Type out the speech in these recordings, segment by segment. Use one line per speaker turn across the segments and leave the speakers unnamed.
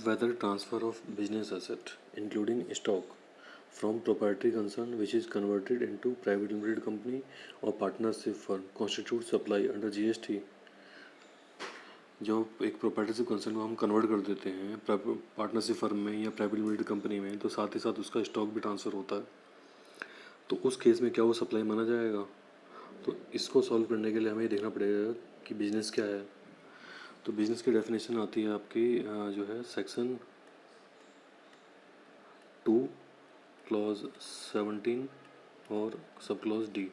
whether transfer of business asset, including stock, from proprietary concern which is converted into private limited company or partnership firm constitutes supply under GST। जो एक proprietorship concern को हम convert कर देते हैं partnership firm में या private limited company में, तो साथ ही साथ उसका स्टॉक भी ट्रांसफ़र होता है, तो उस केस में क्या वो सप्लाई माना जाएगा। तो इसको सॉल्व करने के लिए हमें देखना पड़ेगा कि बिज़नेस क्या है। तो बिज़नेस की डेफिनेशन आती है आपकी जो है सेक्शन 2 क्लॉज 17 और सब क्लॉज डी।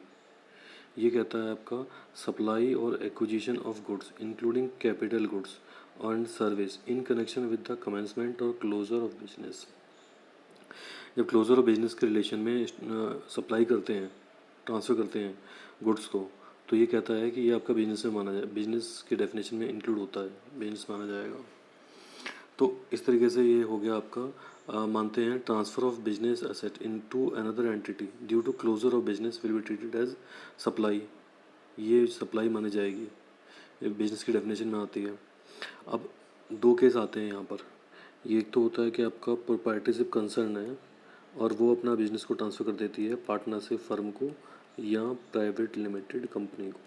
ये कहता है आपका सप्लाई और acquisition of goods including capital goods and service in connection with the commencement और क्लोजर ऑफ बिजनेस। जब क्लोजर ऑफ बिजनेस के रिलेशन में सप्लाई करते हैं, ट्रांसफ़र करते हैं गुड्स को, तो ये कहता है कि ये आपका बिजनेस में माना जाए, बिजनेस के डेफिनेशन में इंक्लूड होता है, बिजनेस माना जाएगा। तो इस तरीके से ये हो गया आपका मानते हैं transfer of business asset into another entity due to closure of business will be treated as supply. ये सप्लाई मानी जाएगी, ये बिजनेस की डेफिनेशन में आती है। अब दो केस आते हैं यहाँ पर। ये एक तो होता है कि आपका प्रोप्राइटरशिप कंसर्न है और वो अपना बिजनेस को ट्रांसफ़र कर देती है पार्टनरशिप फर्म को या प्राइवेट लिमिटेड कंपनी को।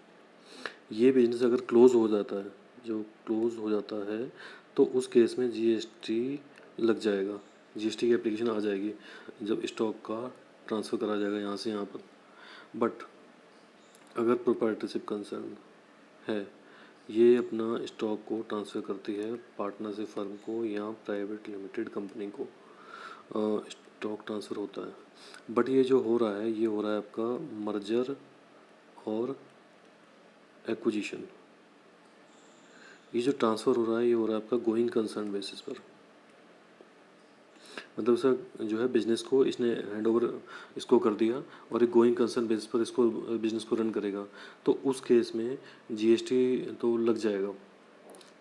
ये बिजनेस अगर क्लोज़ हो जाता है, जो क्लोज़ हो जाता है, तो उस केस में जीएसटी लग जाएगा, जीएसटी की एप्लीकेशन आ जाएगी जब स्टॉक का ट्रांसफ़र करा जाएगा यहाँ से यहाँ पर। बट अगर प्रोप्राइटरशिप कंसर्न है, ये अपना स्टॉक को ट्रांसफ़र करती है पार्टनरशिप फर्म को या प्राइवेट लिमिटेड कंपनी को, स्टॉक ट्रांसफ़र होता है। बट ये जो हो रहा है, ये हो रहा है आपका मर्जर और एक्विजिशन। ये जो ट्रांसफ़र हो रहा है, ये हो रहा है आपका गोइंग कंसर्न बेसिस पर, मतलब सर जो है बिज़नेस को इसने हैंड ओवर इसको कर दिया और एक गोइंग कंसर्न बेसिस पर इसको बिज़नेस को रन करेगा, तो उस केस में जीएसटी तो लग जाएगा,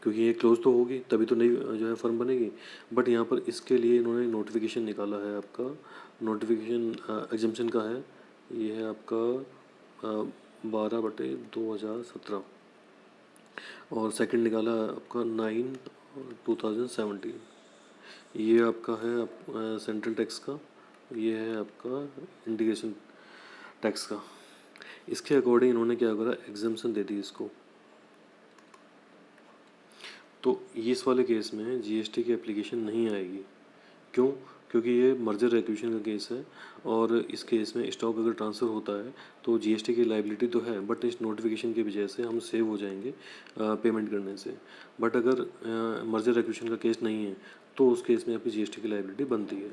क्योंकि ये क्लोज तो होगी तभी तो नई जो है फर्म बनेगी। बट यहाँ पर इसके लिए इन्होंने नोटिफिकेशन निकाला है, आपका नोटिफिकेशन एग्जम्पशन का है, ये है आपका 12/2017 और सेकंड निकाला है आपका 9/2017। ये आपका है सेंट्रल टैक्स का, ये है आपका इंडिकेशन टैक्स का। इसके अकॉर्डिंग इन्होंने क्या करा, एग्जम्पशन दे दी इसको। तो इस वाले केस में जीएसटी की एप्लीकेशन नहीं आएगी। क्यों? क्योंकि ये मर्जर एक्विजिशन का केस है और इस केस में स्टॉक अगर ट्रांसफ़र होता है तो जीएसटी की लायबिलिटी तो है, बट इस नोटिफिकेशन की वजह से हम सेव हो जाएंगे पेमेंट करने से। बट अगर मर्जर एक्विजिशन का केस नहीं है तो उस केस में आपकी जीएसटी की लायबिलिटी बनती है।